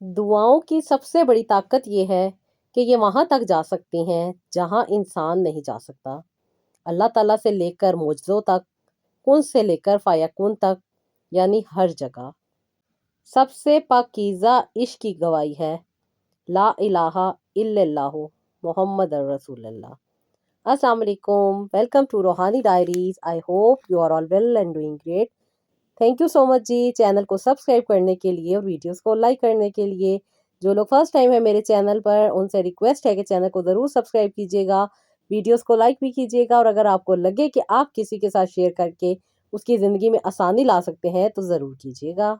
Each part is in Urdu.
دعاؤں کی سب سے بڑی طاقت یہ ہے کہ یہ وہاں تک جا سکتی ہیں جہاں انسان نہیں جا سکتا۔ اللہ تعالیٰ سے لے کر معجزوں تک، کن سے لے کر فیکون تک، یعنی ہر جگہ۔ سب سے پاکیزہ عشق کی گواہی ہے لا الہ الا اللہ محمد رسول اللہ۔ السلام علیکم، welcome to Roohani diaries. I hope you are all well and doing great. Thank you so much جی چینل کو سبسکرائب کرنے کے لیے اور ویڈیوز کو لائک کرنے کے لیے۔ جو لوگ فرسٹ ٹائم ہے میرے چینل پر، ان سے ریکویسٹ ہے کہ چینل کو ضرور سبسکرائب کیجیے گا، ویڈیوز کو لائک بھی کیجیے گا، اور اگر آپ کو لگے کہ آپ کسی کے ساتھ شیئر کر کے اس کی زندگی میں آسانی لا سکتے ہیں تو ضرور کیجیے گا۔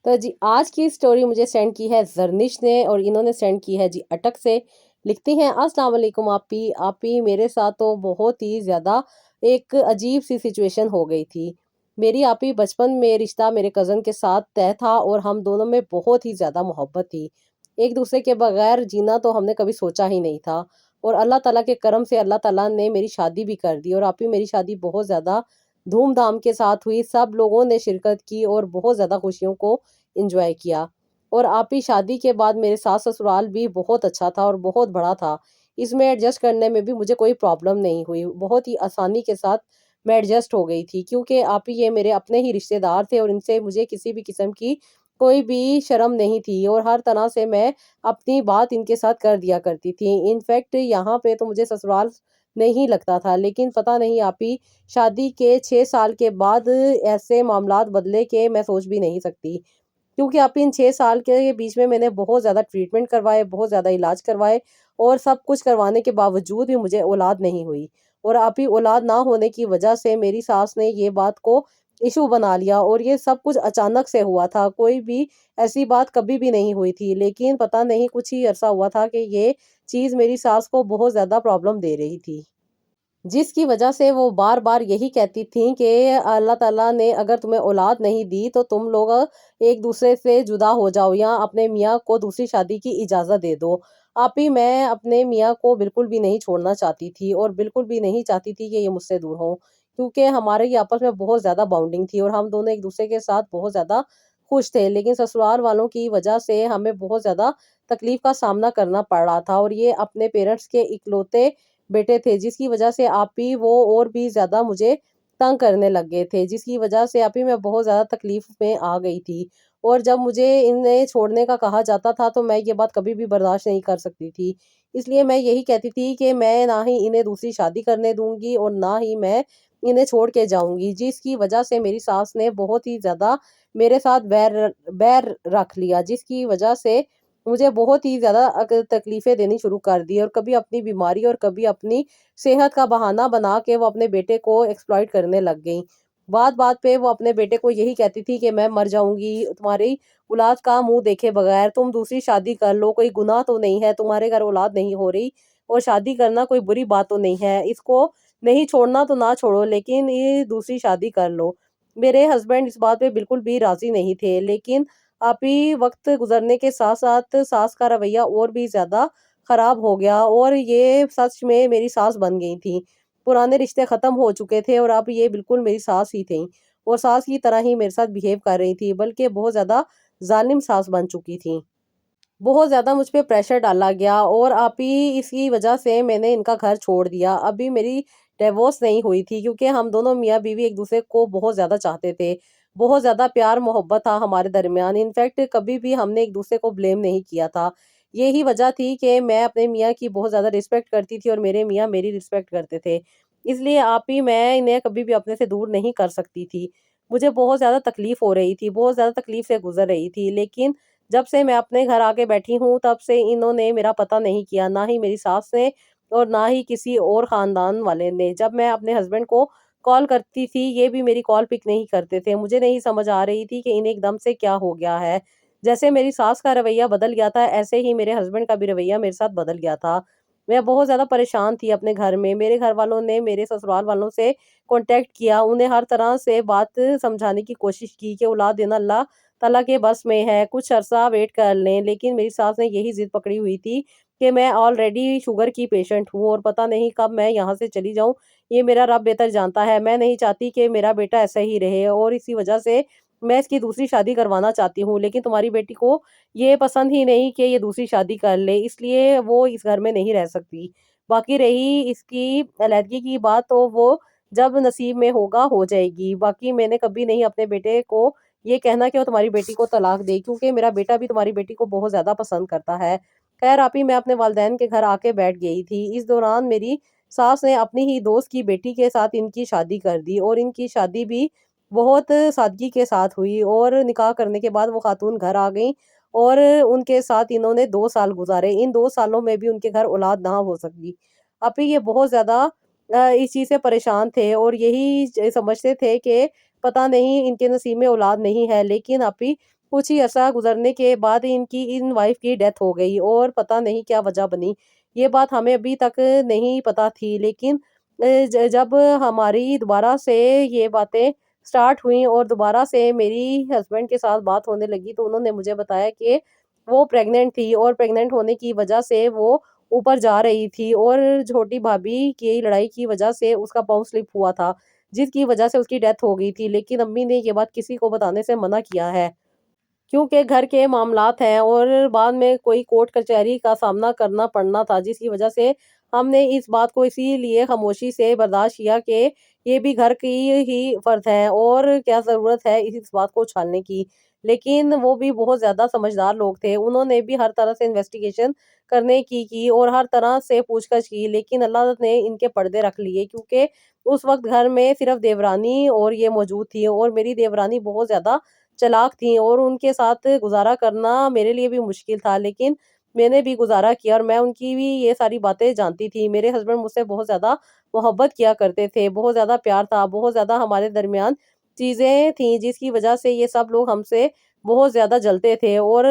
تو جی آج کی سٹوری مجھے سینڈ کی ہے زرنش نے، اور انہوں نے سینڈ کی ہے جی اٹک سے۔ لکھتی ہیں السلام علیکم آپی میرے ساتھ تو بہت ہی زیادہ ایک عجیب سی سچویشن ہو گئی تھی۔ میری آپی بچپن میں رشتہ میرے کزن کے ساتھ طے تھا، اور ہم دونوں میں بہت ہی زیادہ محبت تھی۔ ایک دوسرے کے بغیر جینا تو ہم نے کبھی سوچا ہی نہیں تھا، اور اللہ تعالیٰ کے کرم سے اللہ تعالیٰ نے میری شادی بھی کر دی، اور آپی میری شادی بہت زیادہ دھوم دھام کے ساتھ ہوئی۔ سب لوگوں نے شرکت کی اور بہت زیادہ خوشیوں کو انجوائے کیا۔ اور آپی شادی کے بعد میرے ساس سسرال بھی بہت اچھا تھا اور بہت بڑا تھا، اس میں ایڈجسٹ کرنے میں بھی مجھے کوئی پرابلم نہیں ہوئی، بہت ہی آسانی کے ساتھ میں ایڈجسٹ ہو گئی تھی، کیونکہ آپی یہ میرے اپنے ہی رشتہ دار تھے، اور ان سے مجھے کسی بھی قسم کی کوئی بھی شرم نہیں تھی، اور ہر طرح سے میں اپنی بات ان کے ساتھ کر دیا کرتی تھی۔ انفیکٹ یہاں پہ تو مجھے سسرال نہیں لگتا تھا، لیکن پتہ نہیں آپی شادی کے 6 سال کے بعد ایسے معاملات بدلے کہ میں سوچ بھی نہیں سکتی، کیونکہ آپی ان 6 سال کے بیچ میں نے بہت زیادہ ٹریٹمنٹ کروائے، بہت زیادہ علاج کروائے، اور سب کچھ کروانے کے باوجود بھی مجھے اولاد نہیں ہوئی۔ اور آپی اولاد نہ ہونے کی وجہ سے میری ساس نے یہ بات کو ایشو بنا لیا، اور یہ سب کچھ اچانک سے ہوا تھا، کوئی بھی ایسی بات کبھی بھی نہیں ہوئی تھی، لیکن پتہ نہیں کچھ ہی عرصہ ہوا تھا کہ یہ چیز میری ساس کو بہت زیادہ پرابلم دے رہی تھی، جس کی وجہ سے وہ بار بار یہی کہتی تھیں کہ اللہ تعالیٰ نے اگر تمہیں اولاد نہیں دی تو تم لوگ ایک دوسرے سے جدا ہو جاؤ، یا اپنے میاں کو دوسری شادی کی اجازت دے دو۔ آپی میں اپنے میاں کو بالکل بھی نہیں چھوڑنا چاہتی تھی، اور بالکل بھی نہیں چاہتی تھی کہ یہ مجھ سے دور ہوں، کیونکہ ہمارے یہ آپس میں بہت زیادہ باؤنڈنگ تھی، اور ہم دونوں ایک دوسرے کے ساتھ بہت زیادہ خوش تھے، لیکن سسرال والوں کی وجہ سے ہمیں بہت زیادہ تکلیف کا سامنا کرنا پڑ رہا تھا، اور یہ اپنے پیرنٹس کے اکلوتے بیٹے تھے، جس کی وجہ سے آپی وہ اور بھی زیادہ مجھے تنگ کرنے لگ گئے تھے، جس کی وجہ سے آپی میں بہت زیادہ تکلیف میں آ گئی تھی، اور جب مجھے انہیں چھوڑنے کا کہا جاتا تھا تو میں یہ بات کبھی بھی برداشت نہیں کر سکتی تھی، اس لیے میں یہی کہتی تھی کہ میں نہ ہی انہیں دوسری شادی کرنے دوں گی اور نہ ہی میں انہیں چھوڑ کے جاؤں گی، جس کی وجہ سے میری ساس نے بہت ہی زیادہ میرے ساتھ بیر رکھ لیا، جس کی وجہ سے مجھے بہت ہی زیادہ تکلیفیں دینی شروع کر دی، اور کبھی اپنی بیماری اور کبھی اپنی صحت کا بہانہ بنا کے وہ اپنے بیٹے کو ایکسپلائٹ کرنے لگ گئیں۔ بات بات پہ وہ اپنے بیٹے کو یہی کہتی تھی کہ میں مر جاؤں گی تمہاری اولاد کا منہ دیکھے بغیر، تم دوسری شادی کر لو، کوئی گناہ تو نہیں ہے، تمہارے گھر اولاد نہیں ہو رہی اور شادی کرنا کوئی بری بات تو نہیں ہے، اس کو نہیں چھوڑنا تو نہ چھوڑو، لیکن یہ دوسری شادی کر لو۔ میرے ہسبینڈ اس بات پہ بالکل بھی راضی نہیں تھے، لیکن ابھی وقت گزرنے کے ساتھ ساتھ ساس کا رویہ اور بھی زیادہ خراب ہو گیا، اور یہ سچ میں میری ساس بن گئی تھی، پرانے رشتے ختم ہو چکے تھے، اور اب یہ بالکل میری ساس ہی تھیں، اور ساس کی طرح ہی میرے ساتھ بیہیو کر رہی تھی، بلکہ بہت زیادہ ظالم ساس بن چکی تھی۔ بہت زیادہ مجھ پہ پریشر ڈالا گیا، اور آپی اس کی وجہ سے میں نے ان کا گھر چھوڑ دیا۔ ابھی میری ڈیورس نہیں ہوئی تھی، کیونکہ ہم دونوں میاں بیوی ایک دوسرے کو بہت زیادہ چاہتے تھے، بہت زیادہ پیار محبت تھا ہمارے درمیان، انفیکٹ کبھی بھی ہم نے ایک دوسرے کو بلیم نہیں کیا تھا۔ یہی وجہ تھی کہ میں اپنے میاں کی بہت زیادہ رسپیکٹ کرتی تھی، اور میرے میاں میری رسپیکٹ کرتے تھے، اس لیے آپی میں انہیں کبھی بھی اپنے سے دور نہیں کر سکتی تھی۔ مجھے بہت زیادہ تکلیف ہو رہی تھی، بہت زیادہ تکلیف سے گزر رہی تھی، لیکن جب سے میں اپنے گھر آ کے بیٹھی ہوں تب سے انہوں نے میرا پتہ نہیں کیا، نہ ہی میری ساس نے اور نہ ہی کسی اور خاندان والے نے۔ جب میں اپنے ہسبینڈ کو کال کرتی تھی یہ بھی میری کال پک نہیں کرتے تھے، مجھے نہیں سمجھ آ رہی تھی کہ انہیں ایک دم سے کیا ہو گیا ہے۔ جیسے میری ساس کا رویہ بدل گیا تھا، ایسے ہی میرے ہسبینڈ کا بھی رویہ میرے ساتھ بدل گیا تھا۔ میں بہت زیادہ پریشان تھی اپنے گھر میں، میرے گھر والوں نے میرے سسرال والوں سے کانٹیکٹ کیا، انہیں ہر طرح سے بات سمجھانے کی کوشش کی کہ اولاد دینا اللہ تعالیٰ کے بس میں ہے، کچھ عرصہ ویٹ کر لیں، لیکن میری ساس نے یہی ضد پکڑی ہوئی تھی کہ میں آلریڈی شوگر کی پیشنٹ ہوں، اور پتہ نہیں کب میں یہاں سے چلی جاؤں، یہ میرا رب بہتر جانتا ہے، میں نہیں چاہتی کہ میرا بیٹا ایسا ہی رہے، اور اسی وجہ سے میں اس کی دوسری شادی کروانا چاہتی ہوں، لیکن تمہاری بیٹی کو یہ پسند ہی نہیں کہ یہ دوسری شادی کر لے، اس لیے وہ اس گھر میں نہیں رہ سکتی۔ باقی رہی اس کی علیحدگی کی بات، تو وہ جب نصیب میں ہوگا ہو جائے گی۔ باقی میں نے کبھی نہیں اپنے بیٹے کو یہ کہنا کہ وہ تمہاری بیٹی کو طلاق دے، کیونکہ میرا بیٹا بھی تمہاری بیٹی کو بہت زیادہ پسند کرتا ہے۔ خیر آپی، میں اپنے والدین کے گھر آ کے بیٹھ گئی تھی۔ اس دوران میری ساس نے اپنی ہی دوست کی بیٹی کے ساتھ ان کی شادی کر دی، اور ان کی شادی بھی بہت سادگی کے ساتھ ہوئی، اور نکاح کرنے کے بعد وہ خاتون گھر آ گئیں، اور ان کے ساتھ انہوں نے 2 سال گزارے۔ ان 2 سالوں میں بھی ان کے گھر اولاد نہ ہو سکی۔ ابھی یہ بہت زیادہ اس چیز سے پریشان تھے، اور یہی سمجھتے تھے کہ پتہ نہیں ان کے نصیب میں اولاد نہیں ہے، لیکن ابھی کچھ ہی عرصہ گزرنے کے بعد ان وائف کی ڈیتھ ہو گئی، اور پتہ نہیں کیا وجہ بنی، یہ بات ہمیں ابھی تک نہیں پتہ تھی۔ لیکن جب ہماری دوبارہ سے یہ باتیں سٹارٹ ہوئیں اور دوبارہ سے میری ہسبینڈ کے ساتھ بات ہونے لگی، تو انہوں نے مجھے بتایا کہ وہ پریگننٹ تھی، اور پریگننٹ ہونے کی وجہ سے وہ اوپر جا رہی تھی، اور چھوٹی بھابھی کی لڑائی کی وجہ سے اس کا پاؤں سلپ ہوا تھا، جس کی وجہ سے اس کی ڈیتھ ہو گئی تھی۔ لیکن امی نے یہ بات کسی کو بتانے سے منع کیا ہے، کیونکہ گھر کے معاملات ہیں، اور بعد میں کوئی کورٹ کچہری کا سامنا کرنا پڑنا تھا، جس کی وجہ سے ہم نے اس بات کو اسی لیے خاموشی سے برداشت کیا کہ یہ بھی گھر کی ہی فرد ہے، اور کیا ضرورت ہے اس بات کو اچھالنے کی۔ لیکن وہ بھی بہت زیادہ سمجھدار لوگ تھے، انہوں نے بھی ہر طرح سے انویسٹیگیشن کرنے کی اور ہر طرح سے پوچھ گچھ کی، لیکن اللہ نے ان کے پردے رکھ لیے، کیونکہ اس وقت گھر میں صرف دیورانی اور یہ موجود تھی، اور میری دیورانی بہت زیادہ چلاک تھیں، اور ان کے ساتھ گزارا کرنا میرے لیے بھی مشکل تھا، لیکن میں نے بھی گزارا کیا، اور میں ان کی بھی یہ ساری باتیں جانتی تھی۔ میرے ہسبینڈ مجھ سے بہت زیادہ محبت کیا کرتے تھے، بہت زیادہ پیار تھا، بہت زیادہ ہمارے درمیان چیزیں تھیں، جس کی وجہ سے یہ سب لوگ ہم سے بہت زیادہ جلتے تھے، اور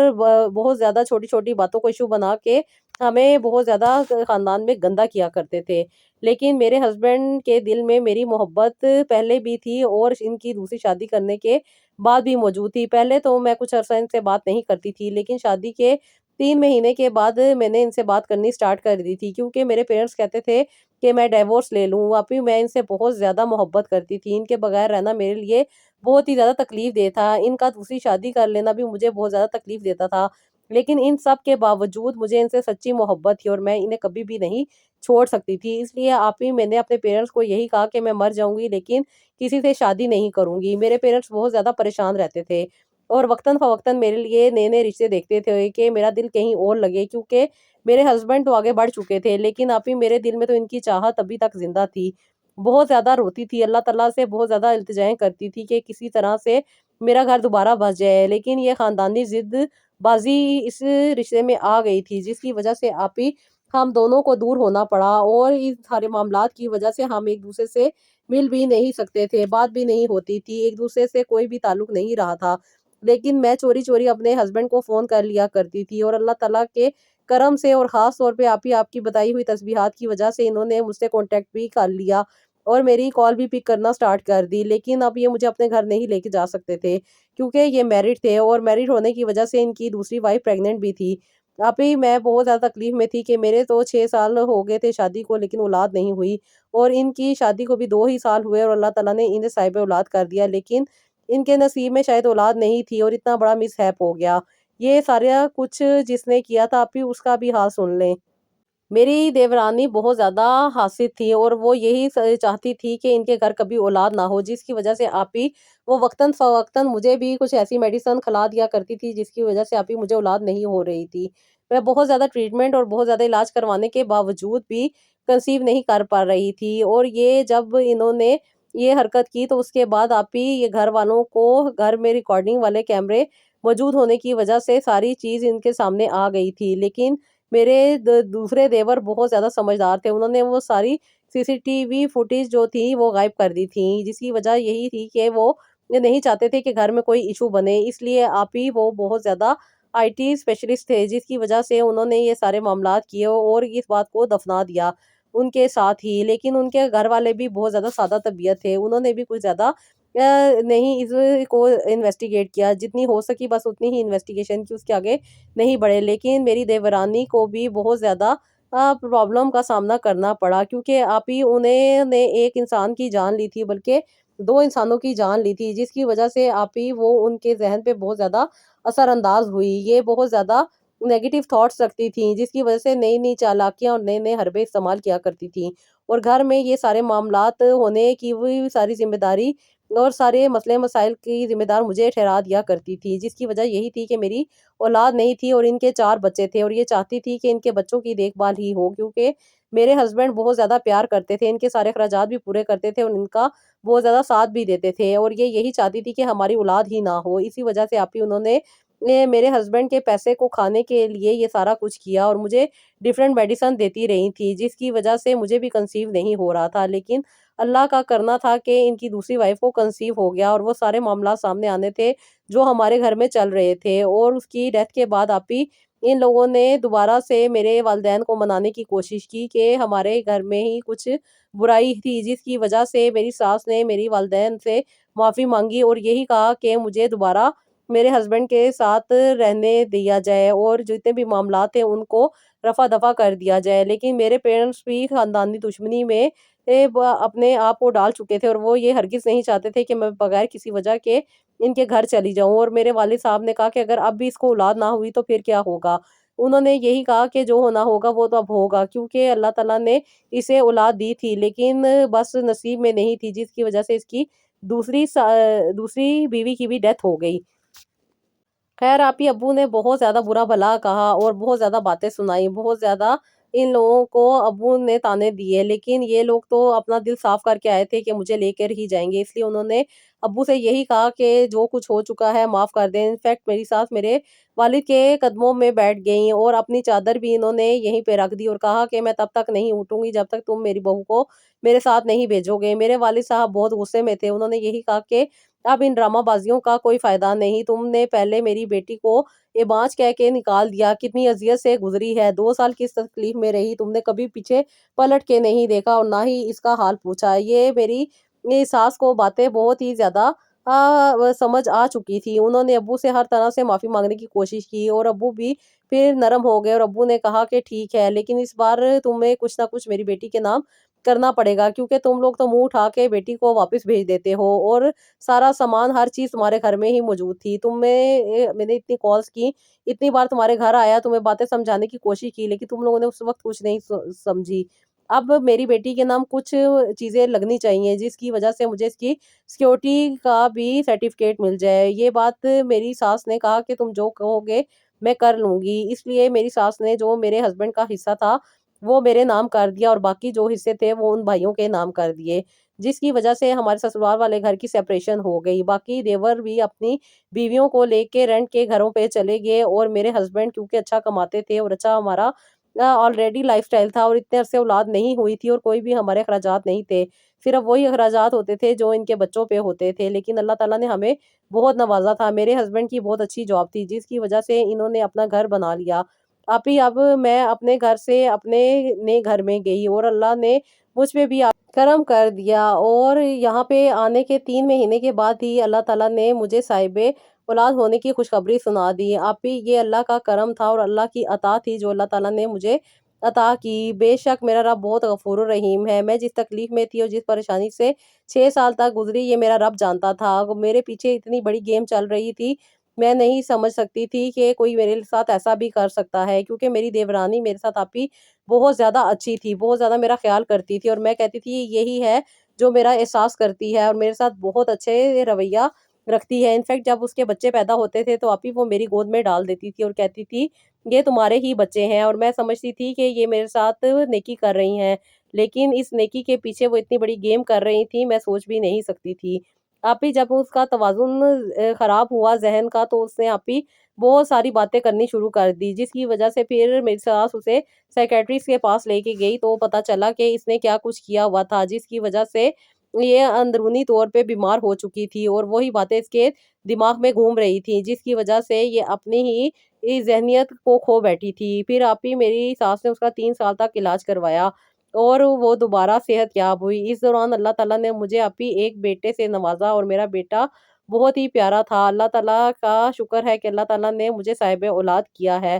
بہت زیادہ چھوٹی چھوٹی باتوں کو ایشو بنا کے ہمیں بہت زیادہ خاندان میں گندا کیا کرتے تھے۔ لیکن میرے ہسبینڈ کے دل میں میری محبت پہلے بھی تھی، اور ان کی دوسری شادی کرنے کے بعد بھی موجود تھی۔ پہلے تو میں کچھ عرصہ ان سے بات نہیں کرتی تھی، لیکن شادی کے 3 مہینے کے بعد میں نے ان سے بات کرنی سٹارٹ کر دی تھی، کیونکہ میرے پیرنٹس کہتے تھے کہ میں ڈیورس لے لوں۔ ابھی میں ان سے بہت زیادہ محبت کرتی تھی، ان کے بغیر رہنا میرے لیے بہت ہی زیادہ تکلیف دہ تھا، ان کا دوسری شادی کر لینا بھی مجھے بہت زیادہ تکلیف دیتا تھا۔ لیکن ان سب کے باوجود مجھے ان سے سچی محبت تھی، اور میں انہیں کبھی بھی نہیں چھوڑ سکتی تھی۔ اس لیے آپ ہی میں نے اپنے پیرنٹس کو یہی کہا کہ میں مر جاؤں گی لیکن کسی سے شادی نہیں کروں گی۔ میرے پیرنٹس بہت زیادہ پریشان رہتے تھے، اور وقتاً فوقتاً میرے لیے نئے نئے رشتے دیکھتے تھے کہ میرا دل کہیں اور لگے، کیونکہ میرے ہسبینڈ تو آگے بڑھ چکے تھے، لیکن آپ ہی میرے دل میں تو ان کی چاہت ابھی تک زندہ تھی۔ بہت زیادہ روتی تھی، اللہ تعالیٰ سے بہت زیادہ التجائیں کرتی تھی کہ کسی طرح سے میرا گھر دوبارہ بس جائے، لیکن یہ خاندانی ضد بازی اس رشتے میں آ گئی تھی، جس کی وجہ سے آپ ہی ہم دونوں کو دور ہونا پڑا، اور اس سارے معاملات کی وجہ سے ہم ایک دوسرے سے مل بھی نہیں سکتے تھے، بات بھی نہیں ہوتی تھی، ایک دوسرے سے کوئی بھی تعلق نہیں رہا تھا۔ لیکن میں چوری چوری اپنے ہسبینڈ کو فون کر لیا کرتی تھی، اور اللہ تعالیٰ کے کرم سے اور خاص طور پہ آپ کی بتائی ہوئی تسبیحات کی وجہ سے انہوں نے مجھ سے کانٹیکٹ بھی کر لیا، اور میری کال بھی پک کرنا سٹارٹ کر دی۔ لیکن اب یہ مجھے اپنے گھر نہیں لے کے جا سکتے تھے، کیونکہ یہ میرڈ تھے، اور میرڈ ہونے کی وجہ سے ان کی دوسری وائف پریگننٹ بھی تھی۔ ابھی میں بہت زیادہ تکلیف میں تھی کہ میرے تو 6 سال ہو گئے تھے شادی کو، لیکن اولاد نہیں ہوئی، اور ان کی شادی کو بھی 2 ہی سال ہوئے، اور اللہ تعالیٰ نے انہیں صاحب اولاد کر دیا، لیکن ان کے نصیب میں شاید اولاد نہیں تھی، اور اتنا بڑا مس ہیپ ہو گیا۔ یہ سارا کچھ جس نے کیا تھا، آپ بھی اس کا بھی حال سن لیں۔ میری دیورانی بہت زیادہ حاسد تھی، اور وہ یہی چاہتی تھی کہ ان کے گھر کبھی اولاد نہ ہو، جس کی وجہ سے آپ ہی وہ وقتاً فوقتاً مجھے بھی کچھ ایسی میڈیسن کھلا دیا کرتی تھی، جس کی وجہ سے آپ ہی مجھے اولاد نہیں ہو رہی تھی۔ میں بہت زیادہ ٹریٹمنٹ اور بہت زیادہ علاج کروانے کے باوجود بھی کنسیو نہیں کر پا رہی تھی، اور یہ جب انہوں نے یہ حرکت کی تو اس کے بعد آپ ہی یہ گھر والوں کو گھر میں ریکارڈنگ والے کیمرے موجود ہونے کی وجہ سے ساری چیز ان کے سامنے آ گئی تھی۔ لیکن میرے دوسرے دیور بہت زیادہ سمجھدار تھے، انہوں نے وہ ساری CCTV فوٹیج جو تھی وہ غائب کر دی تھی، جس کی وجہ یہی تھی کہ وہ نہیں چاہتے تھے کہ گھر میں کوئی ایشو بنے، اس لیے آپ ہی وہ بہت زیادہ IT اسپیشلسٹ تھے، جس کی وجہ سے انہوں نے یہ سارے معاملات کیے اور اس بات کو دفنا دیا ان کے ساتھ ہی۔ لیکن ان کے گھر والے بھی بہت زیادہ سادہ طبیعت تھے، انہوں نے بھی کچھ زیادہ نہیں اس کو انویسٹیگیٹ کیا، جتنی ہو سکی بس اتنی ہی انویسٹیگیشن کی، اس کے آگے نہیں بڑھے۔ لیکن میری دیورانی کو بھی بہت زیادہ پرابلم کا سامنا کرنا پڑا، کیونکہ آپ ہی انہیں نے ایک انسان کی جان لی تھی، بلکہ دو انسانوں کی جان لی تھی، جس کی وجہ سے آپ ہی وہ ان کے ذہن پہ بہت زیادہ اثر انداز ہوئی۔ یہ بہت زیادہ نیگیٹو تھاٹس رکھتی تھیں، جس کی وجہ سے نئی نئی چالاکیاں اور نئے نئے حربے استعمال کیا کرتی تھیں، اور گھر میں یہ سارے معاملات ہونے کی وہ ساری ذمہ داری اور سارے مسئلے مسائل کی ذمہ دار مجھے ٹھہرا دیا کرتی تھی، جس کی وجہ یہی تھی کہ میری اولاد نہیں تھی اور ان کے 4 بچے تھے، اور یہ چاہتی تھی کہ ان کے بچوں کی دیکھ بھال ہی ہو، کیونکہ میرے ہسبینڈ بہت زیادہ پیار کرتے تھے، ان کے سارے اخراجات بھی پورے کرتے تھے اور ان کا بہت زیادہ ساتھ بھی دیتے تھے، اور یہ یہی چاہتی تھی کہ ہماری اولاد ہی نہ ہو۔ اسی وجہ سے آپ ہی انہوں نے میرے ہسبینڈ کے پیسے کو کھانے کے لیے یہ سارا کچھ کیا، اور مجھے ڈیفرنٹ میڈیسن دیتی رہی تھی، جس کی وجہ سے مجھے بھی کنسیو نہیں ہو رہا تھا، لیکن اللہ کا کرنا تھا کہ ان کی دوسری وائف کو کنسیو ہو گیا، اور وہ سارے معاملات سامنے آنے تھے جو ہمارے گھر میں چل رہے تھے، اور اس کی ڈیتھ کے بعد آپ ہی ان لوگوں نے دوبارہ سے میرے والدین کو منانے کی کوشش کی کہ ہمارے گھر میں ہی کچھ برائی تھی، جس کی وجہ سے میری ساس نے میری والدین سے معافی مانگی اور یہی کہا کہ مجھے دوبارہ میرے ہسبینڈ کے ساتھ رہنے دیا جائے، اور جتنے بھی معاملات ہیں ان کو رفع دفع کر دیا جائے۔ لیکن میرے پیرنٹس بھی خاندانی دشمنی میں اپنے آپ کو ڈال چکے تھے، اور وہ یہ ہرگز نہیں چاہتے تھے کہ میں بغیر کسی وجہ کے ان کے گھر چلی جاؤں، اور میرے والد صاحب نے کہا کہ اگر اب بھی اس کو اولاد نہ ہوئی تو پھر کیا ہوگا۔ انہوں نے یہی کہا کہ جو ہونا ہوگا وہ تو اب ہوگا، کیونکہ اللہ تعالیٰ نے اسے اولاد دی تھی، لیکن بس نصیب میں نہیں تھی، جس کی وجہ سے اس کی دوسری بیوی کی بھی ڈیتھ ہو گئی۔ خیر آپ ہی ابو نے بہت زیادہ برا بھلا کہا اور بہت زیادہ باتیں سنائی، بہت زیادہ ان لوگوں کو ابو نے تانے دیے، لیکن یہ لوگ تو اپنا دل صاف کر کے آئے تھے کہ مجھے لے کر ہی جائیں گے، اس لیے انہوں نے ابو سے یہی کہا کہ جو کچھ ہو چکا ہے معاف کر دیں۔ انفیکٹ میری ساس میرے والد کے قدموں میں بیٹھ گئیں، اور اپنی چادر بھی انہوں نے یہیں پہ رکھ دی اور کہا کہ میں تب تک نہیں اٹھوں گی جب تک تم میری بہو کو میرے ساتھ نہیں بھیجو گے۔ میرے والد صاحب بہت غصے میں تھے، انہوں نے یہی کہا کہ اب ان ڈرامہ بازیوں کا کوئی فائدہ نہیں، تم نے پہلے میری بیٹی کو یہ بانچ کہہ کے نکال دیا، کتنی اذیت سے گزری ہے، 2 سال کس تکلیف میں رہی، تم نے کبھی پیچھے پلٹ کے نہیں دیکھا اور نہ ہی اس کا حال پوچھا۔ یہ میری ساس کو باتیں بہت ہی زیادہ سمجھ آ چکی تھی، انہوں نے ابو سے ہر طرح سے معافی مانگنے کی کوشش کی، اور ابو بھی پھر نرم ہو گئے، اور ابو نے کہا کہ ٹھیک ہے لیکن اس بار تمہیں کچھ نہ کچھ میری بیٹی کے نام کرنا پڑے گا، کیونکہ تم لوگ تو منہ اٹھا کے بیٹی کو واپس بھیج دیتے ہو، اور سارا سامان ہر چیز تمہارے گھر میں ہی موجود تھی، میں نے اتنی کالز کی، اتنی بار تمہارے گھر آیا، تمہیں باتیں سمجھانے کی کوشش کی، لیکن تم لوگوں نے اس وقت کچھ نہیں سمجھی۔ اب میری بیٹی کے نام کچھ چیزیں لگنی چاہیے، جس کی وجہ سے مجھے اس کی سیکیورٹی کا بھی سرٹیفکیٹ مل جائے۔ یہ بات میری ساس نے کہا کہ تم جو کہو گے میں کر لوں گی، اس لیے میری ساس نے جو میرے ہسبینڈ کا حصہ تھا وہ میرے نام کر دیا، اور باقی جو حصے تھے وہ ان بھائیوں کے نام کر دیے، جس کی وجہ سے ہمارے سسرال والے گھر کی سیپریشن ہو گئی۔ باقی دیور بھی اپنی بیویوں کو لے کے رینٹ کے گھروں پہ چلے گئے، اور میرے ہسبینڈ کیونکہ اچھا کماتے تھے اور اچھا ہمارا آلریڈی لائف سٹائل تھا، اور اتنے عرصے اولاد نہیں ہوئی تھی اور کوئی بھی ہمارے اخراجات نہیں تھے، صرف وہی اخراجات ہوتے تھے جو ان کے بچوں پہ ہوتے تھے، لیکن اللہ تعالیٰ نے ہمیں بہت نوازا تھا۔ میرے ہسبینڈ کی بہت اچھی جاب تھی، جس کی وجہ سے انہوں نے اپنا گھر بنا لیا۔ اب میں اپنے گھر سے اپنے نئے گھر میں گئی، اور اللہ نے مجھ پہ بھی کرم کر دیا، اور یہاں پہ آنے کے 3 مہینے کے بعد ہی اللہ تعالیٰ نے مجھے صاحب اولاد ہونے کی خوشخبری سنا دی۔ آپ ہی یہ اللہ کا کرم تھا اور اللہ کی عطا تھی جو اللہ تعالیٰ نے مجھے عطا کی۔ بے شک میرا رب بہت غفور الرحیم ہے، میں جس تکلیف میں تھی اور جس پریشانی سے 6 سال تک گزری یہ میرا رب جانتا تھا۔ میرے پیچھے اتنی بڑی گیم چل رہی تھی، میں نہیں سمجھ سکتی تھی کہ کوئی میرے ساتھ ایسا بھی کر سکتا ہے، کیونکہ میری دیورانی میرے ساتھ آپ ہی بہت زیادہ اچھی تھی، بہت زیادہ میرا خیال کرتی تھی، اور میں کہتی تھی یہی ہے جو میرا احساس کرتی ہے، اور میرے ساتھ بہت اچھے رویہ رکھتی ہے۔ انفیکٹ جب اس کے بچے پیدا ہوتے تھے تو آپ ہی وہ میری گود میں ڈال دیتی تھی اور کہتی تھی یہ تمہارے ہی بچے ہیں، اور میں سمجھتی تھی کہ یہ میرے ساتھ نیکی کر رہی ہیں، لیکن اس نیکی کے پیچھے وہ اتنی بڑی گیم کر رہی تھی میں سوچ بھی نہیں سکتی تھی۔ آپ ہی جب اس کا توازن خراب ہوا ذہن کا، تو اس نے آپ ہی بہت ساری باتیں کرنی شروع کر دی، جس کی وجہ سے پھر میری ساس اسے سائیکیٹرسٹ کے پاس لے کے گئی، تو پتہ چلا کہ اس نے کیا کچھ کیا ہوا تھا، جس کی وجہ سے یہ اندرونی طور پہ بیمار ہو چکی تھی، اور وہی باتیں اس کے دماغ میں گھوم رہی تھی، جس کی وجہ سے یہ اپنی ہی ذہنیت کو کھو بیٹھی تھی۔ پھر آپ ہی میری ساس نے اس کا 3 سال تک علاج کروایا، اور وہ دوبارہ صحت یاب ہوئی۔ اس دوران اللہ تعالیٰ نے مجھے آپ ہی ایک بیٹے سے نوازا، اور میرا بیٹا بہت ہی پیارا تھا۔ اللہ تعالیٰ کا شکر ہے کہ اللہ تعالیٰ نے مجھے صاحب اولاد کیا ہے۔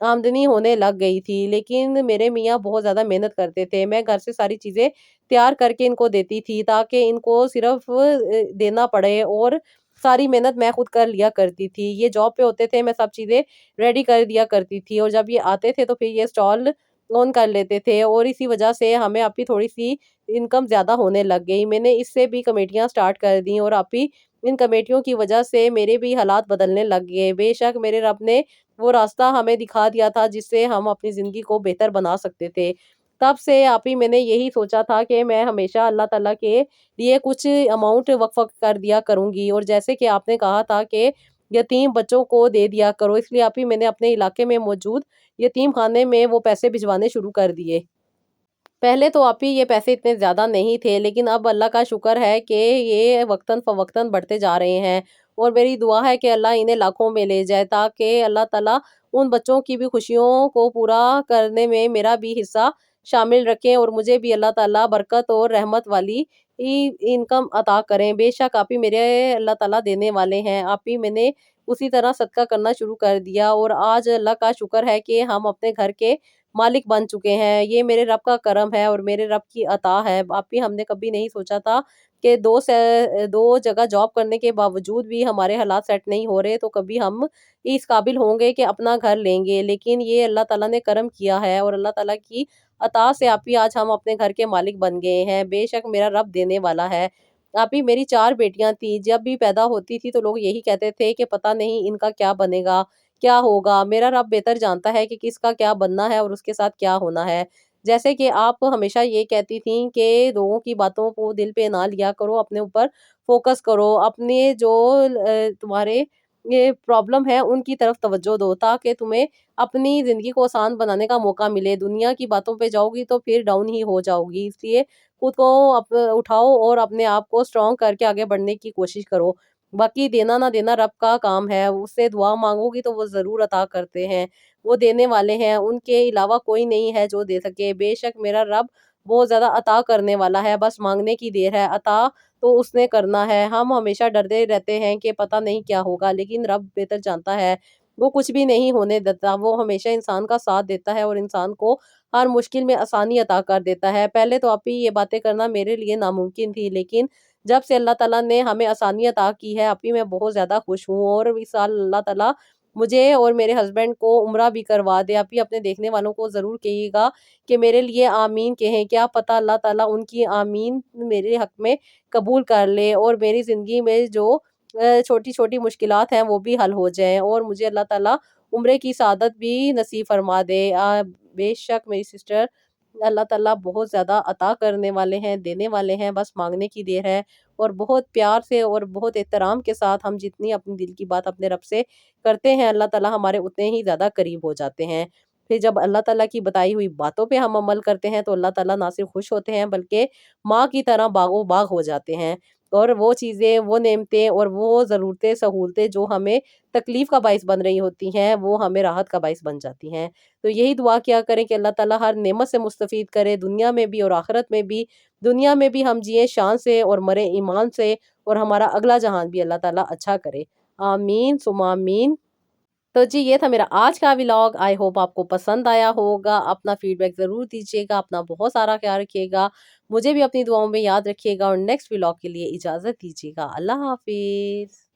آمدنی ہونے لگ گئی تھی، لیکن میرے میاں بہت زیادہ محنت کرتے تھے۔ میں گھر سے ساری چیزیں تیار کر کے ان کو دیتی تھی تاکہ ان کو صرف دینا پڑے، اور ساری محنت میں خود کر لیا کرتی تھی۔ یہ جاب پہ ہوتے تھے، میں سب چیزیں ریڈی کر دیا کرتی تھی، اور جب یہ آتے تھے تو پھر یہ اسٹال آن کر لیتے تھے، اور اسی وجہ سے ہمیں ابھی تھوڑی سی انکم زیادہ ہونے لگ گئی۔ میں نے اس سے بھی کمیٹیاں سٹارٹ کر دیں، اور ابھی ان کمیٹیوں کی وجہ سے میرے بھی حالات بدلنے لگ گئے۔ بے شک میرے رب نے وہ راستہ ہمیں دکھا دیا تھا جس سے ہم اپنی زندگی کو بہتر بنا سکتے تھے۔ تب سے آپ ہی میں نے یہی سوچا تھا کہ میں ہمیشہ اللہ تعالیٰ کے لیے کچھ اماؤنٹ وقف کر دیا کروں گی، اور جیسے کہ آپ نے کہا تھا کہ یتیم بچوں کو دے دیا کرو، اس لیے آپ ہی میں نے اپنے علاقے میں موجود یتیم خانے میں وہ پیسے بھجوانے شروع کر دیے۔ پہلے تو آپ ہی یہ پیسے اتنے زیادہ نہیں تھے، لیکن اب اللہ کا شکر ہے کہ یہ وقتاً فوقتاً بڑھتے جا رہے ہیں، اور میری دعا ہے کہ اللہ انہیں لاکھوں میں لے جائے، تاکہ اللہ تعالیٰ ان بچوں کی بھی خوشیوں کو پورا کرنے میں میرا بھی حصہ شامل رکھیں، اور مجھے بھی اللہ تعالیٰ برکت اور رحمت والی انکم عطا کریں۔ بے شک آپ ہی میرے اللہ تعالیٰ دینے والے ہیں۔ آپ ہی میں نے اسی طرح صدقہ کرنا شروع کر دیا، اور آج اللہ کا شکر ہے کہ ہم اپنے گھر کے مالک بن چکے ہیں۔ یہ میرے رب کا کرم ہے اور میرے رب کی عطا ہے۔ آپ بھی ہم نے کبھی نہیں سوچا تھا کہ دو جگہ جاب کرنے کے باوجود بھی ہمارے حالات سیٹ نہیں ہو رہے تو کبھی ہم اس قابل ہوں گے کہ اپنا گھر لیں گے، لیکن یہ اللہ تعالیٰ نے کرم کیا ہے، اور اللہ تعالیٰ کی عطا سے آپ ہی آج ہم اپنے گھر کے مالک بن گئے ہیں۔ بے شک میرا رب دینے والا ہے۔ آپ ہی میری 4 بیٹیاں تھیں، جب بھی پیدا ہوتی تھی تو لوگ یہی کہتے تھے کہ پتہ نہیں ان کا کیا بنے گا، کیا ہوگا۔ میرا رب بہتر جانتا ہے کہ کس کا کیا بننا ہے اور اس کے ساتھ کیا ہونا ہے۔ جیسے کہ آپ ہمیشہ یہ کہتی تھیں کہ لوگوں کی باتوں کو دل پہ نہ لیا کرو، اپنے اوپر فوکس کرو، اپنے جو تمہارے یہ پرابلم ہے ان کی طرف توجہ دو، تاکہ تمہیں اپنی زندگی کو آسان بنانے کا موقع ملے۔ دنیا کی باتوں پہ جاؤ گی تو پھر ڈاؤن ہی ہو جاؤ گی، اس لیے خود کو اٹھاؤ اور اپنے آپ کو اسٹرانگ کر کے آگے بڑھنے کی کوشش کرو۔ باقی دینا نہ دینا رب کا کام ہے، اس سے دعا مانگو گی تو وہ ضرور عطا کرتے ہیں، وہ دینے والے ہیں، ان کے علاوہ کوئی نہیں ہے جو دے سکے۔ بے شک میرا رب بہت زیادہ عطا کرنے والا ہے، بس مانگنے کی دیر ہے۔ عطا تو اس نے کرنا ہے۔ ہم ہمیشہ ڈرتے رہتے ہیں کہ پتہ نہیں کیا ہوگا، لیکن رب بہتر جانتا ہے، وہ کچھ بھی نہیں ہونے دیتا، وہ ہمیشہ انسان کا ساتھ دیتا ہے اور انسان کو ہر مشکل میں آسانی عطا کر دیتا ہے۔ پہلے تو آپ ہی یہ باتیں کرنا میرے لیے ناممکن تھی، لیکن جب سے اللہ تعالیٰ نے ہمیں آسانی عطا کی ہے، ابھی میں بہت زیادہ خوش ہوں، اور اس سال اللہ تعالیٰ مجھے اور میرے ہسبینڈ کو عمرہ بھی کروا دے۔ ابھی اپنے دیکھنے والوں کو ضرور کہیے گا کہ میرے لیے آمین کہیں، کیا پتہ اللہ تعالیٰ ان کی آمین میرے حق میں قبول کر لے، اور میری زندگی میں جو چھوٹی چھوٹی مشکلات ہیں وہ بھی حل ہو جائیں، اور مجھے اللہ تعالیٰ عمرے کی سعادت بھی نصیب فرما دے۔ بے شک میری سسٹر، اللہ تعالیٰ بہت زیادہ عطا کرنے والے ہیں، دینے والے ہیں، بس مانگنے کی دیر ہے، اور بہت پیار سے اور بہت احترام کے ساتھ ہم جتنی اپنی دل کی بات اپنے رب سے کرتے ہیں، اللہ تعالیٰ ہمارے اتنے ہی زیادہ قریب ہو جاتے ہیں۔ پھر جب اللہ تعالیٰ کی بتائی ہوئی باتوں پہ ہم عمل کرتے ہیں تو اللہ تعالیٰ نہ صرف خوش ہوتے ہیں بلکہ ماں کی طرح باغ و باغ ہو جاتے ہیں، اور وہ چیزیں، وہ نعمتیں اور وہ ضرورتیں، سہولتیں جو ہمیں تکلیف کا باعث بن رہی ہوتی ہیں، وہ ہمیں راحت کا باعث بن جاتی ہیں۔ تو یہی دعا کیا کریں کہ اللہ تعالیٰ ہر نعمت سے مستفید کرے، دنیا میں بھی اور آخرت میں بھی۔ دنیا میں بھی ہم جئیں شان سے اور مرے ایمان سے، اور ہمارا اگلا جہان بھی اللہ تعالیٰ اچھا کرے۔ آمین ثم آمین۔ تو جی یہ تھا میرا آج کا ولاگ، آئی ہوپ آپ کو پسند آیا ہوگا۔ اپنا فیڈ بیک ضرور دیجیے گا، اپنا بہت سارا خیال رکھیے گا، مجھے بھی اپنی دعاؤں میں یاد رکھیے گا، اور نیکسٹ ولاگ کے لیے اجازت دیجیے گا۔ اللہ حافظ۔